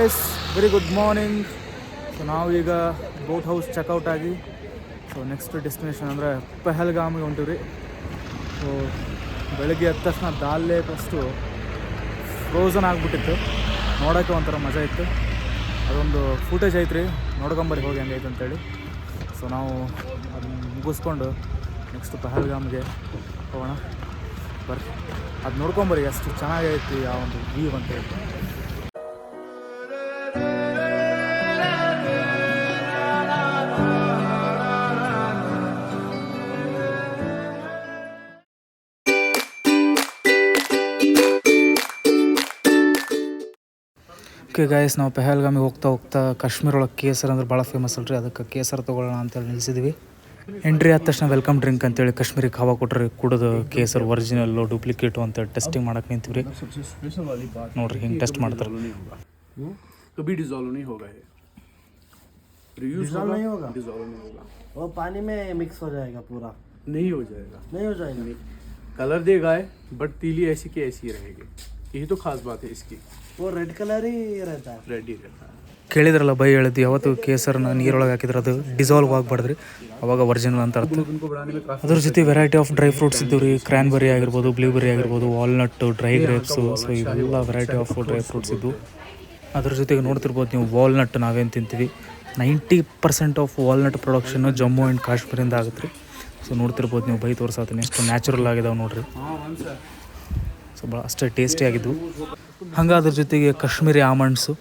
Yes very good morning. So ನಾವೀಗ boat house checkout ಆಗಿ so next destination ಅಂದರೆ ಪಹಲ್ಗಾಮಿಗೆ ಹೊಂಟಿವ್ರಿ. So ಬೆಳಗ್ಗೆ ಎದ್ದ ತಕ್ಷಣ ದಾಲ್ಲೇ ಫಸ್ಟು ಫ್ರೋಝನ್ ಆಗಿಬಿಟ್ಟಿತ್ತು. ನೋಡೋಕ್ಕೆ ಒಂಥರ ಮಜಾ ಇತ್ತು. ಅದೊಂದು ಫೂಟೇಜ್ ಐತ್ರಿ, ನೋಡ್ಕೊಂಬರಿ ಹೋಗಿ ಹೆಂಗೈತೆ ಅಂತೇಳಿ. ಸೊ ನಾವು ಅದನ್ನ ಮುಗಿಸ್ಕೊಂಡು ನೆಕ್ಸ್ಟ್ ಪಹಲ್ಗಾಮ್ಗೆ ಹೋಗೋಣ ಬರ್ರಿ. ಅದು ನೋಡ್ಕೊಂಬರಿ ಎಷ್ಟು ಚೆನ್ನಾಗೈತಿ ಆ ಒಂದು ವ್ಯೂ ಅಂತೇಳಿ. ಓಕೆ ಗಾಯ್ಸ್, ನಾವು ಪಹಲ್ಗಾಮಿಗೆ ಹೋಗ್ತಾ ಕಾಶ್ಮೀರ ಒಳಗೆ ಕೇಸರ್ ಅಂದ್ರೆ ಭಾಳ ಫೇಮಸ್ ಅಲ್ರಿ. ಅದಕ್ಕೆ ಕೇಸರ್ ತೊಗೊಳ್ಳೋಣ ಅಂತೇಳಿ ನಿಲ್ಸಿದ್ವಿ. ಎಂಟ್ರಿ ಆದ ತಕ್ಷಣ ವೆಲ್ಕಮ್ ಡ್ರಿಂಕ್ ಅಂತೇಳಿ ಕಾಶ್ಮೀರಿ ಖಾವ ಕೊಟ್ರಿ. ಕುಡಿದು ಕೇಸರ್ ಒರಿಜಿನಲ್ಲು ಡೂಪ್ಲಿಕೇಟು ಅಂತೇಳಿ ಟೆಸ್ಟಿಂಗ್ ಮಾಡಕ್ಕೆ ನಿಂತೀವ್ರಿ. ನೋಡ್ರಿ ಹಿಂಗೆ ಟೆಸ್ಟ್ ಮಾಡ್ತಾರೆ. कभी डिसॉल्व नहीं होगा ये, डिसॉल्व नहीं होगा, वो पानी में मिक्स हो जाएगा पूरा, नहीं हो जाएगा, नहीं हो जाएगा। कलर देगा है बट तीली ऐसी की ऐसी रहेगी. यही तो खास बात है इसकी, वो रेड कलर ही रहता है, रेड ही रहता है. ಕೇಳಿದ್ರಲ್ಲ ಬೈ ಹೇಳಿದ್ದು, ಯಾವತ್ತು ಕೇಸರನ್ನ ನೀರೊಳಗೆ ಹಾಕಿದ್ರೆ ಅದು ಡಿಸಾಲ್ವ್ ಆಗಬಾರ್ದ್ರಿ, ಅವಾಗ ಒರಿಜಿನಲ್ ಅಂತ ಅರ್ಥ. ಅದ್ರ ಜೊತೆ ವೆರೈಟಿ ಆಫ್ ಡ್ರೈ ಫ್ರೂಟ್ಸ್ ಇದ್ದವು ರೀ. ಕ್ರ್ಯಾನ್ಬೆರಿ ಆಗಿರ್ಬೋದು, ಬ್ಲೂಬೆರಿ ಆಗಿರ್ಬೋದು, ವಾಲ್ನಟ್ಟು, ಡ್ರೈ ಗ್ರೇಪ್ಸು. ಸೊ ಇವೆಲ್ಲ ವೆರೈಟಿ ಆಫ್ ಡ್ರೈ ಫ್ರೂಟ್ಸ್ ಇದ್ದವು. ಅದ್ರ ಜೊತೆಗೆ ನೋಡ್ತಿರ್ಬೋದು ನೀವು ವಾಲ್ನಟ್ ನಾವೇನು ತಿಂತೀವಿ, 90% of walnut production Jammu and ಕಾಶ್ಮೀರಿಂದ ಆಗುತ್ತೆ ರೀ. ಸೊ ನೋಡ್ತಿರ್ಬೋದು ನೀವು, ಬೈ ತೋರಿಸತ್ತೀನಿ ಎಷ್ಟು ನ್ಯಾಚುರಲ್ ಆಗಿದಾವೆ ನೋಡ್ರಿ. ಸೊ ಭಾಳ ಅಷ್ಟೇ ಟೇಸ್ಟಿ ಆಗಿದ್ವು. ಹಂಗೆ ಅದ್ರ ಜೊತೆಗೆ ಕಾಶ್ಮೀರಿ ಆಮಂಡ್ಸು.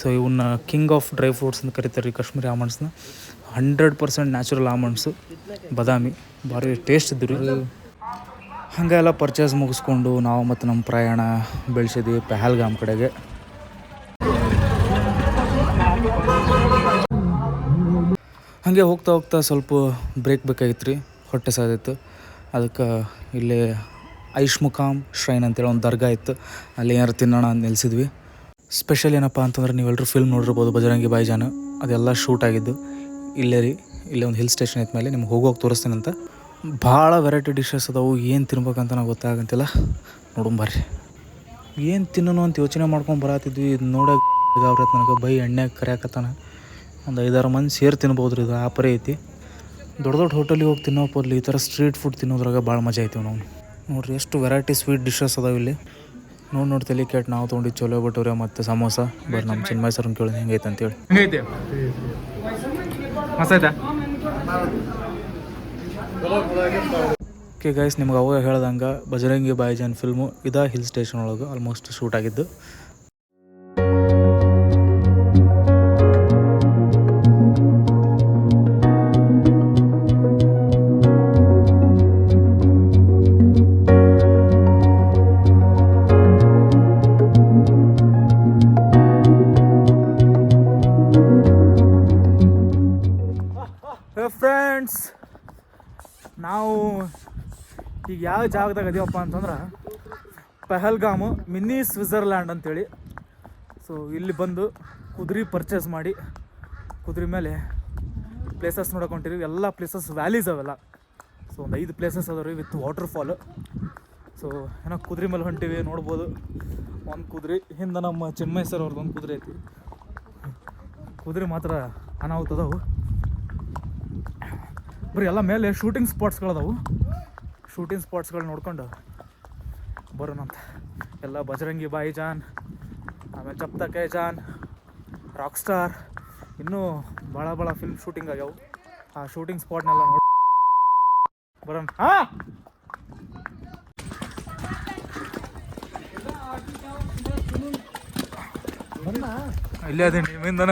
ಸೊ ಇವನ್ನ ಕಿಂಗ್ ಆಫ್ ಡ್ರೈ ಫ್ರೂಟ್ಸ್ ಅಂತ ಕರೀತಾರೆ ರೀ ಕಾಶ್ಮೀರಿ ಆಮಂಡ್ಸ್ನ. 100% ನ್ಯಾಚುರಲ್ ಆಮಂಡ್ಸು, ಬಾದಾಮಿ, ಭಾರಿ ಟೇಸ್ಟ್ ಇದ್ದು ರೀ. ಹಾಗೆ ಎಲ್ಲ ಪರ್ಚೇಸ್ ಮುಗಿಸ್ಕೊಂಡು ನಾವು ಮತ್ತು ನಮ್ಮ ಪ್ರಯಾಣ ಬೆಳೆಸಿದ್ವಿ ಪಹಲ್ಗಾಮ್ ಕಡೆಗೆ. ಹಾಗೆ ಹೋಗ್ತಾ ಸ್ವಲ್ಪ ಬ್ರೇಕ್ ಬೇಕಾಗಿತ್ತು ರೀ, ಹೊಟ್ಟೆ ಸಾದಿತ್ತು. ಅದಕ್ಕೆ ಇಲ್ಲಿ ಐಶ್ಮುಖಾಮ್ ಶ್ರೈನ್ ಅಂತೇಳಿ ಒಂದು ದರ್ಗಾ ಇತ್ತು, ಅಲ್ಲಿ ಏನಾರು ತಿನ್ನೋಣ ಅಂತ ನಿಲ್ಸಿದ್ವಿ. ಸ್ಪೆಷಲ್ ಏನಪ್ಪ ಅಂತಂದ್ರೆ ನೀವೆಲ್ಲರೂ ಫಿಲ್ಮ್ ನೋಡಿರ್ಬೋದು ಬಜರಂಗಿ ಭಾಯಿಜಾನ್, ಅದೆಲ್ಲ ಶೂಟ್ ಆಗಿದ್ದು ಇಲ್ಲೇ ರೀ. ಇಲ್ಲೇ ಒಂದು ಹಿಲ್ ಸ್ಟೇಷನ್ ಐತೆ ಮೇಲೆ ನಿಮ್ಗೆ ಹೋಗೋಗಿ ತೋರಿಸ್ತೀನಿ ಅಂತ. ಭಾಳ ವೆರೈಟಿ ಡಿಶಸ್ ಅದಾವು. ಏನು ತಿನ್ಬೇಕಂತ ನಾವು ಗೊತ್ತಾಗಂತಿಲ್ಲ. ನೋಡಂಬರ್ರಿ ಏನು ತಿನ್ನೋನು ಅಂತ ಯೋಚನೆ ಮಾಡ್ಕೊಂಡು ಬರತ್ತಿದ್ವಿ. ಇದು ನೋಡೋಕೆ ಅವ್ರತ್ ನನಗೆ ಬೈ ಎಣ್ಣೆಗೆ ಕರಿಯಾಕತ್ತಾನ. ಒಂದು 5-6 ಮಂದಿ ಸೇರಿ ತಿನ್ಬೋದು ರೀ. ಇದು ಆ ಪರಿ ಐತಿ. ದೊಡ್ಡ ಹೋಟೆಲಿಗೆ ಹೋಗಿ ತಿನ್ನೋ ಬದಲು ಈ ಥರ ಸ್ಟ್ರೀಟ್ ಫುಡ್ ತಿನ್ನೋದ್ರಾಗ ಭಾಳ ಮಜಾ ಐತಿವಿ ನಾವು. ನೋಡಿರಿ ಎಷ್ಟು ವೆರೈಟಿ ಸ್ವೀಟ್ ಡಿಶಸ್ ಅದಾವೆ ಇಲ್ಲಿ. ನೋಡಿ ತಲೆ ಕೆಟ್ಟು ನಾವು ತೊಗೊಂಡು ಚೊಲೋ ಭಟೂರೆ ಮತ್ತು ಸಮೋಸ. ಬರ್ರಿ ನಮ್ಮ ಚಿನ್ಮಯ್ ಸರ್ನ ಕೇಳಿ ಹೆಂಗೈತೆ ಅಂತೇಳಿ. ಹೆಂಗೈತೆ ಮಸ್ತ್ ಐತೆ. ಓಕೆ ಗೈಸ್, ನಿಮ್ಗೆ ಅವಾಗ ಹೇಳ್ದಂಗೆ ಬಜರಂಗಿ ಭಾಯಿಜಾನ್ ಫಿಲ್ಮು ಇದೇ ಹಿಲ್ ಸ್ಟೇಷನ್ ಒಳಗೆ ಆಲ್ಮೋಸ್ಟ್ ಶೂಟ್ ಆಗಿದ್ದು. ಫ್ರೆಂಡ್ಸ್, ನಾವು ಈಗ ಯಾವ ಜಾಗದಾಗ ಇದೀವಪ್ಪ ಅಂತಂದ್ರೆ ಪಹಲ್ಗಾಮು ಮಿನಿ ಸ್ವಿಟ್ಜರ್ಲ್ಯಾಂಡ್ ಅಂತೇಳಿ. ಸೊ ಇಲ್ಲಿ ಬಂದು ಕುದುರೆ ಪರ್ಚೇಸ್ ಮಾಡಿ ಕುದುರೆ ಮೇಲೆ ಪ್ಲೇಸಸ್ ನೋಡಕೊಂತೀವಿ. ಎಲ್ಲ ಪ್ಲೇಸಸ್ ವ್ಯಾಲೀಸ್ ಅವೆಲ್ಲ. ಸೊ ಒಂದು 5 ಪ್ಲೇಸಸ್ ಅದಾವ ರೀ ವಿತ್ ವಾಟರ್ ಫಾಲು. ಸೊ ಏನೋ ಕುದುರೆ ಮೇಲೆ ಹೊಂಟಿವಿ, ನೋಡ್ಬೋದು. ಒಂದು ಕುದುರೆ ಹಿಂದೆ ನಮ್ಮ ಚಿನ್ಮಯ್ ಸರ್ ಅವ್ರದ್ದು ಒಂದು ಕುದುರೆ ಐತಿ. ಕುದುರೆ ಮಾತ್ರ ಅನಾಹುತದವು. ಬರೀ ಎಲ್ಲ ಮೇಲೆ ಶೂಟಿಂಗ್ ಸ್ಪಾಟ್ಸ್ಗಳದಾವು. ಶೂಟಿಂಗ್ ಸ್ಪಾಟ್ಸ್ಗಳು ನೋಡ್ಕೊಂಡು ಬರೋಣಂತ. ಎಲ್ಲ ಬಜರಂಗಿ ಭಾಯಿಜಾನ್, ಆಮೇಲೆ ಜಬ್ ತಕ್ ಹೈ ಜಾನ್, ರಾಕ್ ಸ್ಟಾರ್, ಇನ್ನೂ ಭಾಳ ಫಿಲ್ಮ್ ಶೂಟಿಂಗ್ ಆಗ್ಯಾವು. ಆ ಶೂಟಿಂಗ್ ಸ್ಪಾಟ್ನೆಲ್ಲ ನೋಡಿ ಬರೋಣ. ಹಾಂ, ಇಲ್ಲೇ ಅದೇನು ನಿಮ್ಮಿಂದನ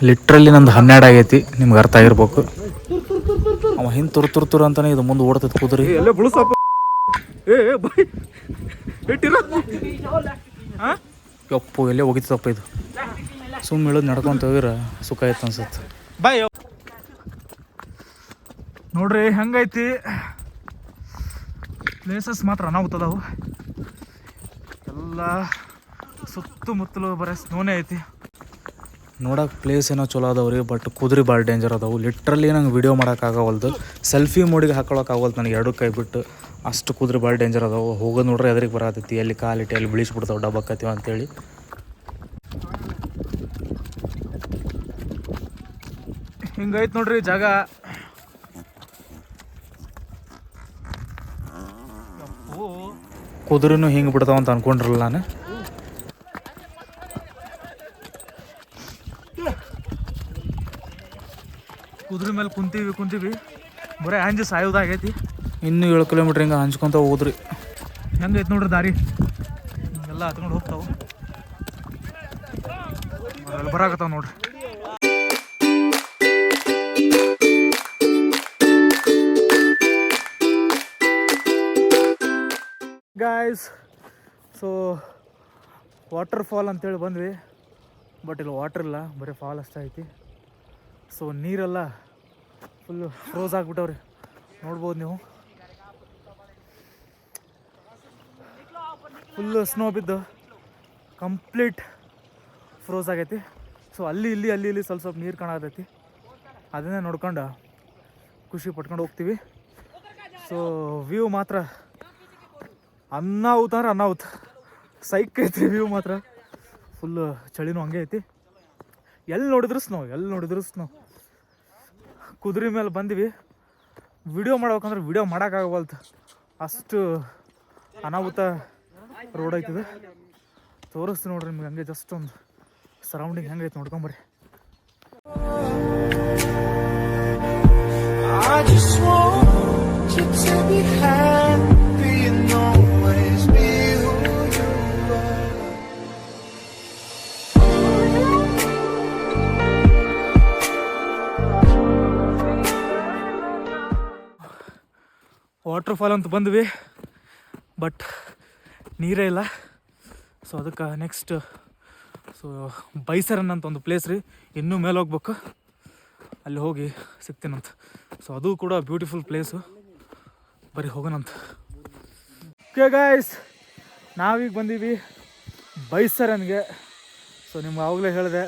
ಲಿಟ್ರಲಿ ನಂದು 12 ಆಗೈತಿ. ನಿಮ್ಗೆ ಅರ್ಥ ಆಗಿರ್ಬೇಕು. ಅವ ಹಿಂದೆ ತುರು ಅಂತಾನೆ ಇದು ಮುಂದೆ ಓಡ್ತೈತೆ ಕುದುರೆ. ಯಪ್ಪು ಎಲ್ಲೇ ಹೋಗಿತ್ತಪ್ಪ ಇದು. ಸುಮ್ಮನೆ ಇಳೋದು ನಡ್ಕೊಂತ ಹೋಗಿರ ಸುಖ ಆಯ್ತು ಅನ್ಸುತ್ತೆ. ಬಾಯ್ ನೋಡ್ರಿ ಹೆಂಗೈತಿ ಪ್ಲೇಸಸ್ ಮಾತ್ರ ಅನಾಹುತದವು. ಎಲ್ಲ ಸುತ್ತಮುತ್ತಲು ಬರೀ ಸ್ನೋನೇ ಐತಿ. ನೋಡೋಕೆ ಪ್ಲೇಸ್ ಏನೋ ಚಲೋ ಅದಾವ್ರಿ, ಬಟ್ ಕುದುರೆ ಭಾಳ ಡೇಂಜರ್ ಅದಾವು. ಲಿಟ್ರಲಿ ನಂಗೆ ವೀಡಿಯೋ ಮಾಡೋಕ್ಕಾಗವಲ್ದು, ಸೆಲ್ಫಿ ಮೋಡಿಗೆ ಹಾಕೊಳಕ್ಕಾಗವಲ್ದು ನನಗೆ, ಎರಡು ಕೈ ಬಿಟ್ಟು. ಅಷ್ಟು ಕುದುರೆ ಭಾಳ ಡೇಂಜರ್ ಅದಾವು. ಹೋಗೋದು ನೋಡ್ರಿ ಎದ್ರಿಗೆ ಬರತೈತಿ, ಎಲ್ಲಿ ಕಾಲಿಟ್ಟು ಎಲ್ಲಿ ಬಿಳಿಸ್ಬಿಡ್ತಾವೆ ಡಬ್ಬಕ್ಕತ್ತೀವಿ ಅಂತೇಳಿ. ಹಿಂಗೈತೆ ನೋಡ್ರಿ ಜಾಗ. ಕುದುರೆನೂ ಹಿಂಗೆ ಬಿಡ್ತಾವ ಅಂತ ಅನ್ಕೊಂಡ್ರಲ್ಲ ನಾನು. ಕುದುರೆ ಮೇಲೆ ಕುಂತೀವಿ ಬರೀ ಹಂಜಿ ಸಾಯೋದಾಗೈತಿ. ಇನ್ನೂ 7 ಕಿಲೋಮೀಟ್ರ್ ಹಿಂಗೆ ಹಂಚ್ಕೊತ ಹೋದ್ರಿ. ಹೆಂಗೈತೆ ನೋಡ್ರಿ ದಾರಿ, ಹಿಂಗೆಲ್ಲ ಹತ್ಕೊಂಡು ಹೋಗ್ತಾವೆ, ಬರಾಕತ್ತಾವ ನೋಡ್ರಿ. ಗಾಯ್ಸ್, ಸೊ ವಾಟರ್ ಫಾಲ್ ಅಂತೇಳಿ ಬಂದ್ವಿ, ಬಟ್ ಇಲ್ಲಿ ವಾಟರ್ ಇಲ್ಲ, ಬರೀ ಫಾಲ್ ಅಷ್ಟೇ ಐತಿ. ಸೊ ನೀರೆಲ್ಲ ಫುಲ್ಲು ಫ್ರೋಸ್ ಆಗಿಬಿಟ್ಟವ್ರಿ, ನೋಡ್ಬೋದು ನೀವು. ಫುಲ್ಲು ಸ್ನೋ ಬಿದ್ದು ಕಂಪ್ಲೀಟ್ ಫ್ರೋಸ್ ಆಗೈತಿ. ಸೊ ಅಲ್ಲಿ ಇಲ್ಲಿ ಸ್ವಲ್ಪ ನೀರು ಕಾಣತೈತಿ, ಅದನ್ನೇ ನೋಡ್ಕೊಂಡು ಖುಷಿ ಪಟ್ಕೊಂಡು ಹೋಗ್ತೀವಿ. ಸೊ ವ್ಯೂ ಮಾತ್ರ ಅನ್ನಾವುತ ಅಂದ್ರೆ ಅನ್ನಾವುತ ಸೈಕ್ ಐತಿ ವ್ಯೂ ಮಾತ್ರ. ಫುಲ್ಲು ಚಳಿನೂ ಹಂಗೆ ಐತಿ, ಎಲ್ಲಿ ನೋಡಿದ್ರು ಸ್ನೋ. ಕುದುರೆ ಮೇಲೆ ಬಂದ್ವಿ, ವಿಡಿಯೋ ಮಾಡ್ಬೇಕಂದ್ರೆ ವಿಡಿಯೋ ಮಾಡೋಕ್ಕಾಗವಲ್ತು, ಅಷ್ಟು ಅನಾಹುತ ರೋಡ್ ಐತಿದೆ. ತೋರಿಸ್ತೀನಿ ನೋಡ್ರಿ ನಿಮ್ಗೆ, ಹಂಗೆ ಜಸ್ಟ್ ಒಂದು ಸರೌಂಡಿಂಗ್ ಹೆಂಗೈತೆ ನೋಡ್ಕೊಂಬರ್ರಿ. ವಾಟರ್ ಫಾಲ್ ಅಂತ ಬಂದ್ವಿ, ಬಟ್ ನೀರೇ ಇಲ್ಲ. ಸೊ ಅದಕ್ಕೆ ನೆಕ್ಸ್ಟ್ ಬೈಸರನ್ ಅಂತ ಒಂದು ಪ್ಲೇಸ್ ರೀ, ಇನ್ನೂ ಮೇಲೆ ಹೋಗ್ಬೇಕು, ಅಲ್ಲಿ ಹೋಗಿ ಸಿಗ್ತೀನಂತ. ಸೊ ಅದು ಕೂಡ ಬ್ಯೂಟಿಫುಲ್ ಪ್ಲೇಸು, ಬರೀ ಹೋಗೋಣಂತ. ಓಕೆ ಗಾಯ್ಸ್, ನಾವೀಗ ಬಂದೀವಿ ಬೈಸರನ್ಗೆ. ಸೊ ನಿಮ್ಗೆ ಆವಾಗಲೇ ಹೇಳಿದೆ,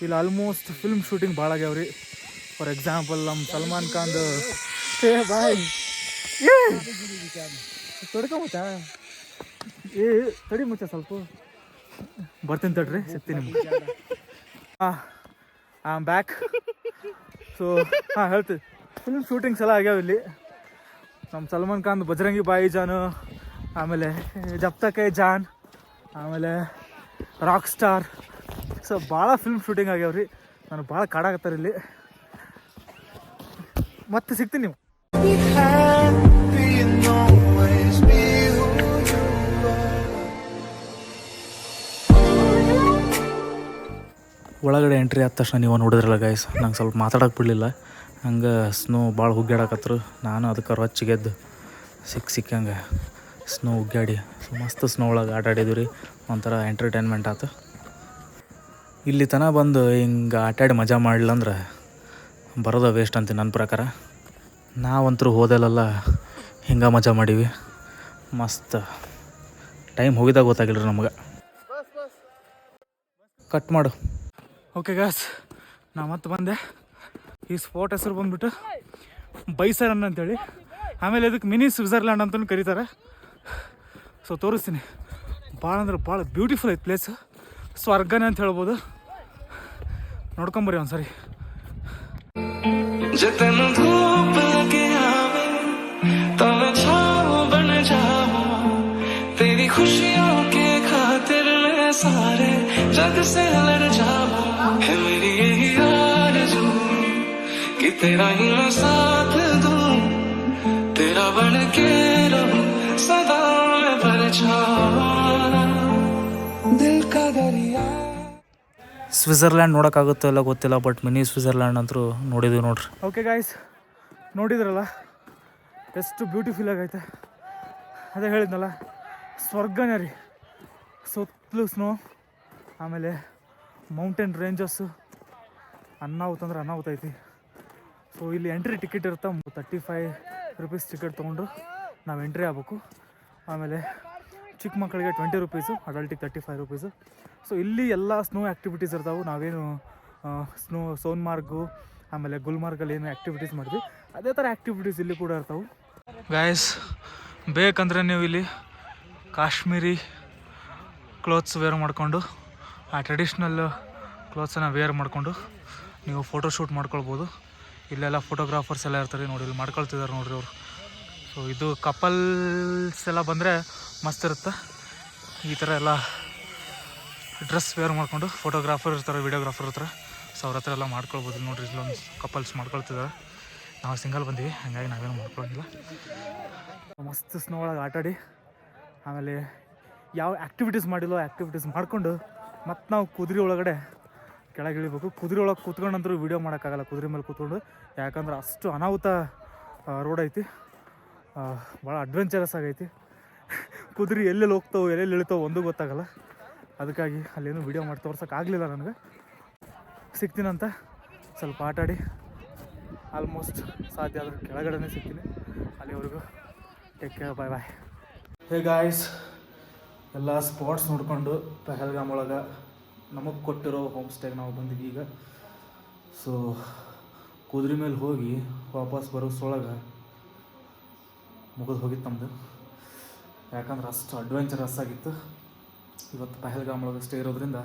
ಇಲ್ಲಿ ಆಲ್ಮೋಸ್ಟ್ ಫಿಲ್ಮ್ ಶೂಟಿಂಗ್ ಭಾಳ ಆಗ್ಯಾವ್ರಿ. ಫಾರ್ ಎಕ್ಸಾಂಪಲ್ ನಮ್ಮ ಸಲ್ಮಾನ್ ಖಾನ್ದು ಬಾಯ್ ತೊಡ್ಕೊಂಬುತ್ತಾ ತಡಿ ಮುಚ್ಚ ಸ್ವಲ್ಪ ಬರ್ತೀನಿ ತಡ್ರಿ, ಸಿಗ್ತೀನಿ ನಿಮ್ಗೆ. ಬ್ಯಾಕ್. ಸೊ ಹೇಳ್ತೀವಿ, ಫಿಲ್ಮ್ ಶೂಟಿಂಗ್ಸ್ ಎಲ್ಲ ಆಗ್ಯಾವ ಇಲ್ಲಿ. ನಮ್ಮ ಸಲ್ಮಾನ್ ಖಾನ್ ಬಜರಂಗಿ ಬಾಯಿ ಜಾನು, ಆಮೇಲೆ ಜಬ್ ತಕ್ ಹೈ ಜಾನ್, ಆಮೇಲೆ ರಾಕ್ ಸ್ಟಾರ್. ಸೊ ಭಾಳ ಫಿಲ್ಮ್ ಶೂಟಿಂಗ್ ಆಗ್ಯಾವ್ರಿ, ನನಗೆ ಭಾಳ ಕಾಡಾಕತ್ತಾರೆ ಇಲ್ಲಿ. ಮತ್ತೆ ಸಿಗ್ತೀನಿ ನೀವು. ಒಳಗಡೆ ಎಂಟ್ರಿ ಆದ ತಕ್ಷಣ ನೀವು ನೋಡಿದ್ರಲ್ಲ ಗೈಸ್, ನಂಗೆ ಸ್ವಲ್ಪ ಮಾತಾಡೋಕೆ ಬಿಡಲಿಲ್ಲ, ಹಂಗೆ ಸ್ನೋ ಭಾಳ ಹುಗ್ಗಾಡಕತ್ರು. ನಾನು ಅದಕ್ಕೆ ರೊಚ್ಚಿಗೆದ್ದು ಸಿಕ್ಕಂಗೆ ಸ್ನೋ ಉಗ್ಗಾಡಿ ಮಸ್ತ್ ಸ್ನೋ ಒಳಗೆ ಆಟಾಡಿದ್ವಿ ರೀ, ಒಂಥರ ಎಂಟರ್ಟೈನ್ಮೆಂಟ್ ಆಯ್ತು. ಇಲ್ಲಿ ತನಕ ಬಂದು ಹಿಂಗೆ ಆಟಾಡಿ ಮಜಾ ಮಾಡಲಿಲ್ಲ ಅಂದ್ರೆ ಬರೋದ ವೇಸ್ಟ್ ಅಂತೀನಿ ನನ್ನ ಪ್ರಕಾರ. ನಾವಂತರೂ ಹೋದೆಲ್ಲ ಹಿಂಗೆ ಮಜಾ ಮಾಡೀವಿ, ಮಸ್ತ್ ಟೈಮ್ ಹೋಗಿದಾಗ ಗೊತ್ತಾಗಿಲ್ಲ ರೀ ನಮ್ಗೆ. ಕಟ್ ಮಾಡು. ಓಕೆ ಗಾಸ್, ನಾ ಮತ್ತೆ ಬಂದೆ. ಈ ಸ್ಪಾಟ್ ಹೆಸರು ಬಂದುಬಿಟ್ಟು ಬೈಸರನ್ ಅಂತೇಳಿ, ಆಮೇಲೆ ಇದಕ್ಕೆ ಮಿನಿ ಸ್ವಿಟ್ಜರ್ಲ್ಯಾಂಡ್ ಅಂತಲೂ ಕರೀತಾರೆ. ಸೊ ತೋರಿಸ್ತೀನಿ, ಭಾಳ ಅಂದ್ರೆ ಭಾಳ ಬ್ಯೂಟಿಫುಲ್ ಐತೆ ಪ್ಲೇಸ್, ಸ್ವರ್ಗನೇ ಅಂತ ಹೇಳ್ಬೋದು. ನೋಡ್ಕೊಂಬರ್ರಿ ಒಂದ್ಸರಿ. खुशियों के खातिर मैं सारे जग से लड़ जाऊं, है मेरी यही आरज़ू कि तेरा ही मैं साथ दूं, तेरा बन के रहूं सदा मैं परछावा, दिल का दरिया. ಸ್ವಿಟ್ಜರ್ಲ್ಯಾಂಡ್ ನೋಡೋಕ್ಕಾಗುತ್ತೋ ಇಲ್ಲ ಗೊತ್ತಿಲ್ಲ, ಬಟ್ ಮಿನಿ ಸ್ವಿಟ್ಜರ್ಲ್ಯಾಂಡ್ ಅಂತೂ ನೋಡಿದ್ವಿ ನೋಡ್ರಿ. ಓಕೆ ಗಾಯ್ಸ್, ನೋಡಿದ್ರಲ್ಲ ಎಷ್ಟು ಬ್ಯೂಟಿಫುಲ್ ಆಗೈತೆ. ಅದೇ ಹೇಳಿದ್ನಲ್ಲ, ಸ್ವರ್ಗನೇ ರೀ. ಸುತ್ತಲೂ ಸ್ನೋ, ಆಮೇಲೆ ಮೌಂಟೇನ್ ರೇಂಜಸ್ಸು, ಅನ್ನಾಹುತ ಅಂದ್ರೆ ಅನ್ನಾಹುತ ಐತಿ. ಸೊ ಇಲ್ಲಿ ಎಂಟ್ರಿ ಟಿಕೆಟ್ ಇರುತ್ತೆ, 35 ರೂಪೀಸ್ ಟಿಕೆಟ್ ತೊಗೊಂಡು ನಾವು ಎಂಟ್ರಿ ಆಗ್ಬೇಕು. ಆಮೇಲೆ ಚಿಕ್ಕ ಮಕ್ಕಳಿಗೆ 20 ರೂಪೀಸು, ಅಡಲ್ಟಿಗೆ 35 ರೂಪೀಸು. ಸೊ ಇಲ್ಲಿ ಎಲ್ಲ ಸ್ನೋ ಆ್ಯಕ್ಟಿವಿಟೀಸ್ ಇರ್ತಾವೆ. ನಾವೇನು ಸೋನ್ಮಾರ್ಗು ಆಮೇಲೆ ಗುಲ್ಮಾರ್ಗಲ್ಲಿ ಏನು ಆ್ಯಕ್ಟಿವಿಟೀಸ್ ಮಾಡಿದ್ವಿ ಅದೇ ಥರ ಆ್ಯಕ್ಟಿವಿಟೀಸ್ ಇಲ್ಲಿ ಕೂಡ ಇರ್ತಾವೆ. ಗಾಯ್ಸ್, ಬೇಕಂದರೆ ನೀವು ಇಲ್ಲಿ ಕಾಶ್ಮೀರಿ ಕ್ಲೋತ್ಸ್ ವೇರ್ ಮಾಡಿಕೊಂಡು ಆ ಟ್ರೆಡಿಷ್ನಲ್ ಕ್ಲೋತ್ಸನ್ನು ವೇರ್ ಮಾಡಿಕೊಂಡು ನೀವು ಫೋಟೋಶೂಟ್ ಮಾಡ್ಕೊಳ್ಬೋದು. ಇಲ್ಲೆಲ್ಲ ಫೋಟೋಗ್ರಾಫರ್ಸ್ ಎಲ್ಲ ಇರ್ತಾರೆ ನೋಡಿ, ಇಲ್ಲಿ ಮಾಡ್ಕೊಳ್ತಿದ್ದಾರೆ ನೋಡ್ರಿ ಅವರು. ಸೊ ಇದು ಕಪಲ್ಸ್ ಎಲ್ಲ ಬಂದರೆ ಮಸ್ತ್ ಇರುತ್ತೆ. ಈ ಥರ ಎಲ್ಲ ಡ್ರೆಸ್ ವೇರ್ ಮಾಡಿಕೊಂಡು ಫೋಟೋಗ್ರಾಫರ್ ಇರ್ತಾರೆ, ವೀಡಿಯೋಗ್ರಾಫರ್ ಇರ್ತಾರೆ. ಸೊ ಅವ್ರ ಹತ್ರ ಎಲ್ಲ ಮಾಡ್ಕೊಳ್ಬೋದು. ನೋಡ್ರಿ ಇಲ್ಲೊಂದು ಕಪಲ್ಸ್ ಮಾಡ್ಕೊಳ್ತಿದ್ದಾರೆ. ನಾವು ಸಿಂಗಲ್ ಬಂದೀವಿ, ಹಾಗಾಗಿ ನಾವೇನು ಮಾಡ್ಕೊಳ್ಳೋಂಗಿಲ್ಲ. ಮಸ್ತ್ ಸ್ನೋ ಒಳಗೆ ಆಟಾಡಿ ಆಮೇಲೆ ಯಾವ ಆ್ಯಕ್ಟಿವಿಟೀಸ್ ಮಾಡಿಲ್ಲೋ ಆ್ಯಕ್ಟಿವಿಟೀಸ್ ಮಾಡಿಕೊಂಡು ಮತ್ತು ನಾವು ಕುದುರೆ ಒಳಗಡೆ ಕೆಳಗೆ ಇಳಿಬೇಕು. ಕುದುರೆ ಒಳಗೆ ಕೂತ್ಕೊಂಡಂತರೂ ವೀಡಿಯೋ ಮಾಡೋಕ್ಕಾಗಲ್ಲ ಕುದುರೆ ಮೇಲೆ ಕೂತ್ಕೊಂಡು, ಯಾಕಂದ್ರೆ ಅಷ್ಟು ಅನಾಹುತ ರೋಡ್ ಐತಿ. ಭಾಳ ಅಡ್ವೆಂಚರಸ್ ಆಗೈತಿ. ಕುದುರೆ ಎಲ್ಲೆಲ್ಲಿ ಹೋಗ್ತಾವೆ ಎಲ್ಲೆಲ್ಲಿ ಇಳಿತಾವೆ ಒಂದೂ ಗೊತ್ತಾಗಲ್ಲ. ಅದಕ್ಕಾಗಿ ಅಲ್ಲೇನು ವೀಡಿಯೋ ಮಾಡಿ ತೋರ್ಸೋಕ್ಕಾಗಲಿಲ್ಲ ನನಗೆ. ಸಿಗ್ತೀನಂತ ಸ್ವಲ್ಪ ಆಟಾಡಿ ಆಲ್ಮೋಸ್ಟ್ ಸಾಧ್ಯ ಆದ್ರೆ ಕೆಳಗಡೆನೇ ಸಿಗ್ತೀನಿ. ಅಲ್ಲಿವರೆಗೂ ಟೇಕ್ ಕೇರ್, ಬಾಯ್ ಬಾಯ್. ಹೇ ಗಾಯ್ಸ್, ಎಲ್ಲ ಸ್ಪಾಟ್ಸ್ ನೋಡಿಕೊಂಡು ಪಹಲ್ಗಾಮ್ ಒಳಗೆ ನಮಗೆ ಕೊಟ್ಟಿರೋ ಹೋಮ್ ಸ್ಟೇಗೆ ನಾವು ಬಂದಿದ್ವಿ ಈಗ. ಸೊ ಕುದುರೆ ಮೇಲೆ ಹೋಗಿ ವಾಪಸ್ ಬರೋಸೊಳಗೆ ಮುಗಿದು ಹೋಗಿತ್ತು ನಮ್ಮದು. ಯಾಕಂದ್ರೆ ಅಷ್ಟು ಅಡ್ವೆಂಚರಸ್ ಆಗಿತ್ತು. ಇವತ್ತು ಪಹಲ್ಗಾಮ್ ಒಳಗೆ ಸ್ಟೇ ಇರೋದ್ರಿಂದ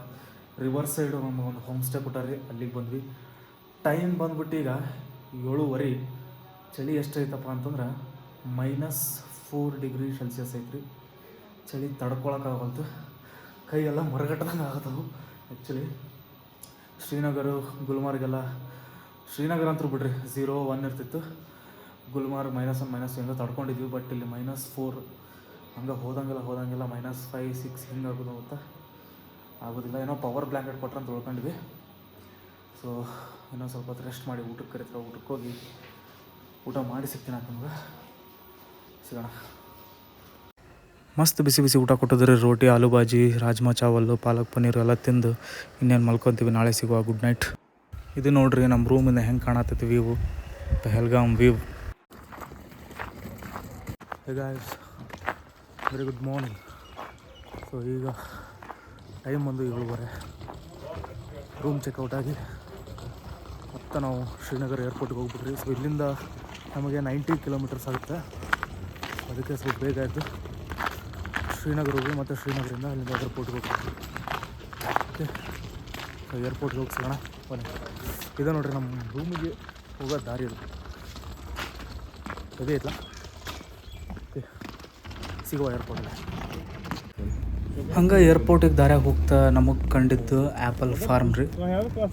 ರಿವರ್ ಸೈಡು ಒಂದು ಹೋಮ್ ಸ್ಟೇ ಕೊಟ್ಟಾರಿ, ಅಲ್ಲಿಗೆ ಬಂದ್ವಿ. ಟೈಮ್ ಬಂದ್ಬಿಟ್ಟು ಈಗ 7:30. ಚಳಿ ಎಷ್ಟೈತಪ್ಪ ಅಂತಂದ್ರೆ -4 ಡಿಗ್ರಿ ಸೆಲ್ಸಿಯಸ್ ಐತ್ರಿ. ಚಳಿ ತಡ್ಕೊಳಕ್ಕಾಗಲ್ತು, ಕೈಯೆಲ್ಲ ಮರಗಟ್ಟದಂಗೆ ಆಗತ್ತವು ಆ್ಯಕ್ಚುಲಿ. ಶ್ರೀನಗರ ಗುಲ್ಮಾರ್ಗೆಲ್ಲ, ಶ್ರೀನಗರ ಅಂತೂ ಬಿಡ್ರಿ 0-1 ಇರ್ತಿತ್ತು. ಗುಲ್ಮಾರ್ಗ್ -1 -2 ತಡ್ಕೊಂಡಿದ್ವಿ. ಬಟ್ ಇಲ್ಲಿ -4 ಹಂಗೆ ಹೋದಂಗೆಲ್ಲ -5-6 ಹಿಂಗೆ ಆಗೋದು ಆಗೋದಿಲ್ಲ. ಏನೋ ಪವರ್ ಬ್ಲ್ಯಾಂಕೆಟ್ ಕೊಟ್ರೆ ಅಂತ ಉಳ್ಕೊಂಡಿದ್ವಿ. ಸೊ ಇನ್ನೊಂದು ಸ್ವಲ್ಪ ಹೊತ್ತು ರೆಸ್ಟ್ ಮಾಡಿ ಊಟಕ್ಕೆ ಕರಿತಾರೆ. ಊಟಕ್ಕೆ ಹೋಗಿ ಊಟ ಮಾಡಿ ಸಿಗ್ತೀನಿ ಅಂತ ನಮ್ಗೆ. ಸಿಗೋಣ. ಮಸ್ತ್ ಬಿಸಿ ಬಿಸಿ ಊಟ ಕೊಟ್ಟಿದ್ರೆ ರೋಟಿ, ಆಲೂ ಬಾಜಿ, ರಾಜ್ಮಾ ಚಾವಲ್ಲು, ಪಾಲಕ್ ಪನ್ನೀರು ಎಲ್ಲ ತಿಂದು ಇನ್ನೇನು ಮಲ್ಕೊತೀವಿ. ನಾಳೆ ಸಿಗುವ. Good night. ಇದು ನೋಡ್ರಿ ನಮ್ಮ ರೂಮಿಂದ ಹೆಂಗೆ ಕಾಣತೈತಿ view, Pahalgam view. Hey guys, very good morning. So ಈಗ ಟೈಮ್ ಒಂದು 7:30. ರೂಮ್ ಚೆಕ್ಔಟ್ ಆಗಿ ಮತ್ತು ನಾವು ಶ್ರೀನಗರ ಏರ್ಪೋರ್ಟ್ಗೆ ಹೋಗ್ಬಿಟ್ರಿ. ಸೊ ಇಲ್ಲಿಂದ ನಮಗೆ 90 ಕಿಲೋಮೀಟರ್ಸ್ ಆಗುತ್ತೆ. ಅದಕ್ಕೆ ಸ್ವಲ್ಪ ಬೇಗ ಆಯಿತು ಶ್ರೀನಗರ ಹೋಗಿ ಮತ್ತು ಶ್ರೀನಗರಿಂದ ಅಲ್ಲಿಂದ ಏರ್ಪೋರ್ಟ್ಗೆ ಹೋಗ್ಬಿಟ್ರಿ. ಓಕೆ, ಸೊ ಏರ್ಪೋರ್ಟ್ಗೆ ಹೋಗಿ ಸಿಗೋಣ ಬನ್ನಿ. ಇದೆ ನೋಡಿರಿ ನಮ್ಮ ರೂಮಿಗೆ ಹೋಗೋ ದಾರಿ ಇದು. ಅದೇ ಐತಲ್ಲ. ಓಕೆ, ಸಿಗುವ ಏರ್ಪೋರ್ಟಲ್ಲಿ. ಹಂಗೆ ಏರ್ಪೋರ್ಟಿಗೆ ದಾರ್ಯಾಗ ಹೋಗ್ತಾ ನಮಗೆ ಕಂಡಿದ್ದು ಆ್ಯಪಲ್ ಫಾರ್ಮ್ ರೀ.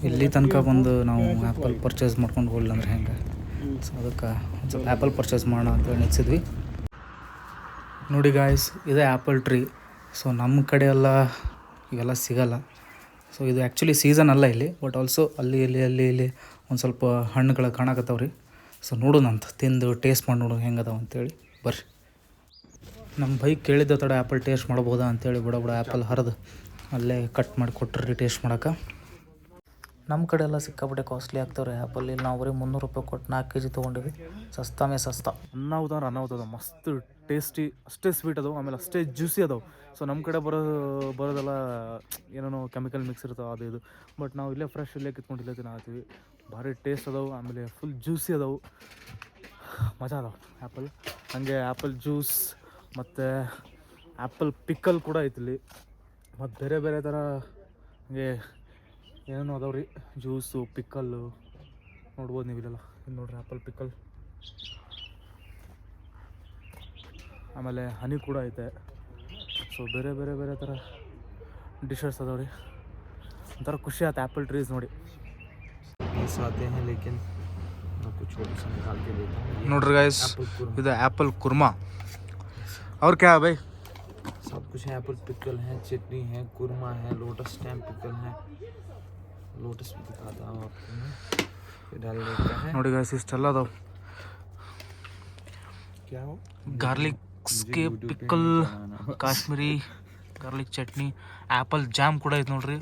ಇಲ್ಲಿ ತನಕ ಬಂದು ನಾವು ಆ್ಯಪಲ್ ಪರ್ಚೇಸ್ ಮಾಡ್ಕೊಂಡು ಹೋಗಲಿಲ್ಲ ಅಂದ್ರೆ ಹೆಂಗೆ. ಸೊ ಅದಕ್ಕೆ ಒಂದು ಸ್ವಲ್ಪ ಆ್ಯಪಲ್ ಪರ್ಚೇಸ್ ಮಾಡೋಣ ಅಂತೇಳಿ ನಿಲ್ಸಿದ್ವಿ. ನೋಡಿ ಗಾಯ್ಸ್, ಇದೇ ಆ್ಯಪಲ್ ಟ್ರೀ. ಸೊ ನಮ್ಮ ಕಡೆ ಎಲ್ಲ ಇವೆಲ್ಲ ಸಿಗಲ್ಲ. ಸೊ ಇದು ಆ್ಯಕ್ಚುಲಿ ಸೀಸನ್ ಅಲ್ಲ ಇಲ್ಲಿ, ಬಟ್ ಆಲ್ಸೋ ಅಲ್ಲಿ ಇಲ್ಲಿ ಒಂದು ಸ್ವಲ್ಪ ಹಣ್ಣುಗಳು ಕಾಣಕತ್ತಾವ ರೀ. ಸೊ ನೋಡೋಣಂತ ತಿಂದು ಟೇಸ್ಟ್ ಮಾಡಿ ನೋಡೋಣ ಹೆಂಗದಾವ ಅಂತೇಳಿ. ಬರ್ರಿ. ನಮ್ಮ ಬೈಕ್ ಕೇಳಿದ್ದ ತಡ ಆ್ಯಪಲ್ ಟೇಸ್ಟ್ ಮಾಡ್ಬೋದಾ ಅಂತೇಳಿ ಬುಡ ಆ್ಯಪಲ್ ಹರಿದು ಅಲ್ಲೇ ಕಟ್ ಮಾಡಿ ಕೊಟ್ಟರು ಟೇಸ್ಟ್ ಮಾಡೋಕೆ. ನಮ್ಮ ಕಡೆ ಎಲ್ಲ ಸಿಕ್ಕಾಪಟ್ಟೆ ಕಾಸ್ಟ್ಲಿ ಆಗ್ತಾವ್ರಿ ಆ್ಯಪಲ್. ಇಲ್ಲಿ ನಾವು ಬರೀ 300 ರೂಪಾಯಿ ಕೊಟ್ಟು 4 kg ತೊಗೊಂಡಿವಿ. ಸಸ್ತಾ ಸಸ್ತಾ. ಅನ್ನಾವುದ ಮಸ್ತ್ ಟೇಸ್ಟಿ, ಅಷ್ಟೇ ಸ್ವೀಟ್ ಅದಾವೆ, ಆಮೇಲೆ ಅಷ್ಟೇ ಜ್ಯೂಸಿ ಅದಾವೆ. ಸೊ ನಮ್ಮ ಕಡೆ ಬರೋದೆಲ್ಲ ಏನೇನೋ ಕೆಮಿಕಲ್ ಮಿಕ್ಸ್ ಇರ್ತಾವೆ ಅದು ಇದು. ಬಟ್ ನಾವು ಇಲ್ಲೇ ಫ್ರೆಶ್ ಇಲ್ಲೇ ಕಿತ್ಕೊಂಡು ಇಲ್ಲೇ ತಿನ್ನತ್ತೀವಿ. ಭಾರಿ ಟೇಸ್ಟ್ ಅದಾವೆ, ಆಮೇಲೆ ಫುಲ್ ಜ್ಯೂಸಿ ಅದಾವೆ, ಮಜಾ ಅದಾವೆ ಆ್ಯಪಲ್. ಹಾಗೆ ಆ್ಯಪಲ್ ಜ್ಯೂಸ್ ಮತ್ತು ಆ್ಯಪಲ್ ಪಿಕ್ಕಲ್ ಕೂಡ ಐತಿಲ್ಲಿ. ಮತ್ತು ಬೇರೆ ಬೇರೆ ಥರ ಹಂಗೆ ಏನೇನೋ ಅದಾವೆ ರೀ, ಜ್ಯೂಸು, ಪಿಕ್ಕಲ್ಲು ನೋಡ್ಬೋದು ನೀವು ಇಲ್ಲೆಲ್ಲ. ಇದು ನೋಡ್ರಿ ಆ್ಯಪಲ್ ಪಿಕ್ಕಲ್. ಆಮೇಲೆ ಹನಿ ಕೂಡ ಐತೆ. ಸೊ ಬೇರೆ ಬೇರೆ ಬೇರೆ ಥರ ಡಿಶಸ್ ಅದಾವೆ ರೀ. ಒಂಥರ ಖುಷಿ ಆಯ್ತು ಆ್ಯಪಲ್ ಟ್ರೀಸ್ ನೋಡಿ. ನೋಡ್ರಿ ಗೈಸ್, ಇದು ಆ್ಯಪಲ್ ಕುರ್ಮಾ. और क्या है भाई? सब कुछ है. एप्पल पिकल है, चटनी है, कुरमा है, लोटस स्टेम पिकल है. लोटस भी दिखाता हूँ आपको मैं. ये डाल देता है. ನೋಡಿ ಗೈಸ್, ಇಷ್ಟೆಲ್ಲ ಅದಾವೆ. क्या हो? ಗಾರ್ಲಿಕ್ ಗೆ pickle, Kashmiri garlic chutney, apple jam ಕೂಡ ಐತಿ ನೋಡ್ರಿ.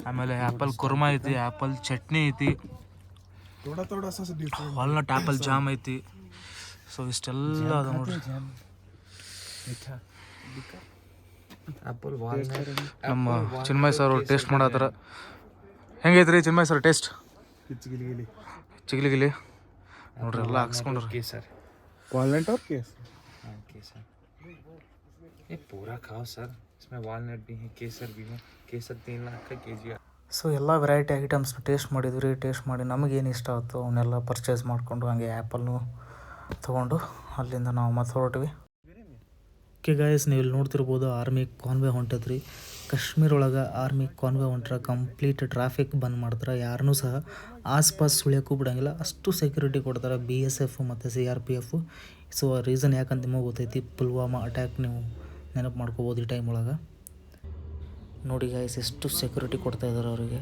ಆಮೇಲೆ ಆ್ಯಪಲ್ ಕುರ್ಮಾ ಐತಿ, ಆ್ಯಪಲ್ ಚಟ್ನಿ ಐತಿ, ವಾಲ್ನಟ್ ಆ್ಯಪಲ್ ಜಾಮ್ ಐತಿ. ಸೊ ಇಷ್ಟೆಲ್ಲ ಅದ ನೋಡ್ರಿ. Apple walnut. ನಮ್ಮ ಚಿನ್ಮಯ್ ಸರ್ ಟೇಸ್ಟ್ ಮಾಡತ್ತಾರ. ಹೆಂಗೈತ್ರಿ ಚಿನ್ಮಯ್ ಸರ್ ಟೇಸ್ಟ್? ಚಿಗಿಲಿಗಿಲಿ ನೋಡ್ರಿ ಎಲ್ಲ ಹಾಕ್ಸ್ಕೊಂಡ್ರು. केसर. वॉलनट और केस हाँ केसर. ये पूरा खाओ सर. इसमें वॉलनट भी है, केसर भी है. केसर 3 लाख का केजी. ಸೊ ಎಲ್ಲ ವೆರೈಟಿ ಐಟಮ್ಸ್ನ ಟೇಸ್ಟ್ ಮಾಡಿದ್ವಿ ರೀ. ಟೇಸ್ಟ್ ಮಾಡಿ ನಮಗೇನು ಇಷ್ಟ ಆಯಿತು ಅವನ್ನೆಲ್ಲ ಪರ್ಚೇಸ್ ಮಾಡಿಕೊಂಡು ಹಂಗೆ ಆ್ಯಪಲ್ನು ತೊಗೊಂಡು ಅಲ್ಲಿಂದ ನಾವು ಮತ್ತೆ ಹೊರಟ್ವಿ. ಓಕೆ ಗಾಯ್ಸ್, ನೀವು ಇಲ್ಲಿ ನೋಡ್ತಿರ್ಬೋದು ಆರ್ಮಿ ಕಾನ್ವೆ ಹೊಂಟದ್ರಿ. ಕಾಶ್ಮೀರ ಒಳಗೆ ಆರ್ಮಿ ಕಾನ್ವೆ ಹೊಂಟ್ರೆ ಕಂಪ್ಲೀಟ್ ಟ್ರಾಫಿಕ್ ಬಂದ್ ಮಾಡ್ತಾರೆ. ಯಾರನ್ನೂ ಸಹ ಆಸ್ಪಾಸ್ ಸುಳಿಯೋಕ್ಕೂ ಬಿಡೋಂಗಿಲ್ಲ, ಅಷ್ಟು ಸೆಕ್ಯೂರಿಟಿ ಕೊಡ್ತಾರೆ BSF ಮತ್ತು CRPF. ಸೊ ರೀಸನ್ ಯಾಕಂತ ನಿಮಗೆ ಗೊತ್ತೈತಿ, ಪುಲ್ವಾಮಾ ಅಟ್ಯಾಕ್ ನೀವು ನೆನಪು ಮಾಡ್ಕೋಬೋದು ಈ ಟೈಮ್ ಒಳಗೆ. ನೋಡಿ ಗಾಯ್ಸ್ ಎಷ್ಟು ಸೆಕ್ಯೂರಿಟಿ ಕೊಡ್ತಾ ಇದ್ದಾರೆ ಅವರಿಗೆ.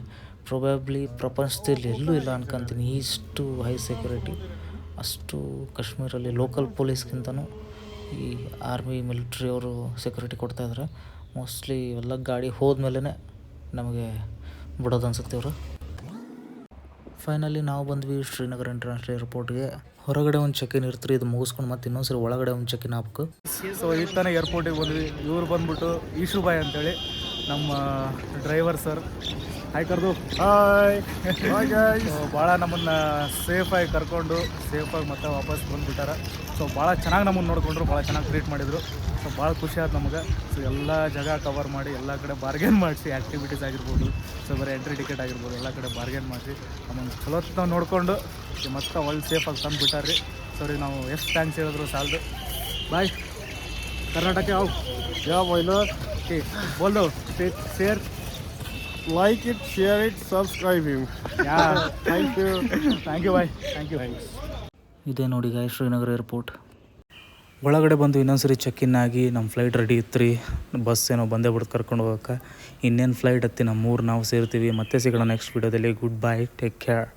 ಪ್ರೊಬ್ಯಾಬ್ಲಿ ಪ್ರಪಂಚದಲ್ಲಿ ಎಲ್ಲೂ ಇಲ್ಲ ಅನ್ಕೊಂತೀನಿ ಇಷ್ಟು ಹೈ ಸೆಕ್ಯೂರಿಟಿ. ಅಷ್ಟು ಕಾಶ್ಮೀರಲ್ಲಿ ಲೋಕಲ್ ಪೊಲೀಸ್ಗಿಂತನೂ ಈ ಆರ್ಮಿ ಮಿಲಿಟ್ರಿ ಅವರು ಸೆಕ್ಯೂರಿಟಿ ಕೊಡ್ತಾಯಿದ್ದಾರೆ. ಮೋಸ್ಟ್ಲಿ ಎಲ್ಲ ಗಾಡಿ ಹೋದ್ಮೇಲೆ ನಮಗೆ ಬಿಡೋದು ಅನ್ಸುತ್ತೆ ಇವರು. ಫೈನಲಿ ನಾವು ಬಂದ್ವಿ ಶ್ರೀನಗರ ಇಂಟರ್ನ್ಯಾಷನಲ್ ಏರ್ಪೋರ್ಟ್ಗೆ. ಹೊರಗಡೆ ಒಂದು ಚೆಕ್ ಇನ್ ಇರ್ತೀರಿ, ಇದು ಮುಗಿಸ್ಕೊಂಡು ಮತ್ತೆ ಇನ್ನೊಂದ್ಸರಿ ಒಳಗಡೆ ಒಂದು ಚೆಕ್ ಇನ್ ಹಾಕ್ಬೇಕು. ಸೊ ಈಗ ತಾನೇ ಏರ್ಪೋರ್ಟಿಗೆ ಬಂದ್ವಿ. ಇವ್ರು ಬಂದ್ಬಿಟ್ಟು ಈಶುಭಾಯ್ ಅಂತೇಳಿ ನಮ್ಮ ಡ್ರೈವರ್ ಸರ್. ಹಾಯ್ ಕರ್ದು. ಹಾಯ್. ಭಾಳ ನಮ್ಮನ್ನು ಸೇಫಾಗಿ ಕರ್ಕೊಂಡು ಸೇಫಾಗಿ ಮತ್ತೆ ವಾಪಸ್ ಬಂದುಬಿಟ್ಟಾರ. ಸೊ ಭಾಳ ಚೆನ್ನಾಗಿ ನಮ್ಮನ್ನು ನೋಡಿಕೊಂಡ್ರು, ಭಾಳ ಚೆನ್ನಾಗಿ ಟ್ರೀಟ್ ಮಾಡಿದರು. ಸೊ ಭಾಳ ಖುಷಿ ಆಯ್ತು ನಮಗೆ. ಸೊ ಎಲ್ಲ ಜಾಗ ಕವರ್ ಮಾಡಿ ಎಲ್ಲ ಕಡೆ ಬಾರ್ಗೇನ್ ಮಾಡಿಸಿ, ಆ್ಯಕ್ಟಿವಿಟೀಸ್ ಆಗಿರ್ಬೋದು, ಸೊ ಬರೀ ಎಂಟ್ರಿ ಟಿಕೆಟ್ ಆಗಿರ್ಬೋದು, ಎಲ್ಲ ಕಡೆ ಬಾರ್ಗೇನ್ ಮಾಡಿಸಿ ನಮ್ಮನ್ನು ಚಲೋ ನಾವು ನೋಡಿಕೊಂಡು ಮತ್ತೆ ಒಳ್ಳೆ ಸೇಫಾಗಿ ತಂದು ಬಿಟ್ಟಾರ್ರಿ. ಸರಿ, ನಾವು ಎಷ್ಟು ಥ್ಯಾಂಕ್ಸ್ ಹೇಳಿದ್ರು ಸಾಲದು. ಬಾಯ್ ಕರ್ನಾಟಕ. ಯಾವ क्या बोलो ओके बोल दो. Share, like it, share it, subscribe him. या थैंक यू. थैंक यू भाई, थैंक यू. ಇದೇ ನೋಡಿ ಗಾಯ್ ಶ್ರೀನಗರ ಏರ್ಪೋರ್ಟ್. ಒಳಗಡೆ ಬಂದು ಇನ್ನೊಂದ್ಸರಿ ಚೆಕ್ ಇನ್ ಆಗಿ ನಮ್ಮ ಫ್ಲೈಟ್ ರೆಡಿ ಇತ್ತು ರೀ. ಬಸ್ ಏನೋ ಬಂದೇ ಬಿಡ್ತು ಕರ್ಕೊಂಡು ಹೋಗೋಕೆ. ಇನ್ನೇನು ಫ್ಲೈಟ್ ಹತ್ತಿ ನಮ್ಮ ಊರು ನಾವು ಸೇರ್ತೀವಿ. ಮತ್ತೆ ಸಿಗೋಣ ನೆಕ್ಸ್ಟ್ ವೀಡಿಯೋದಲ್ಲಿ. Good bye, take care.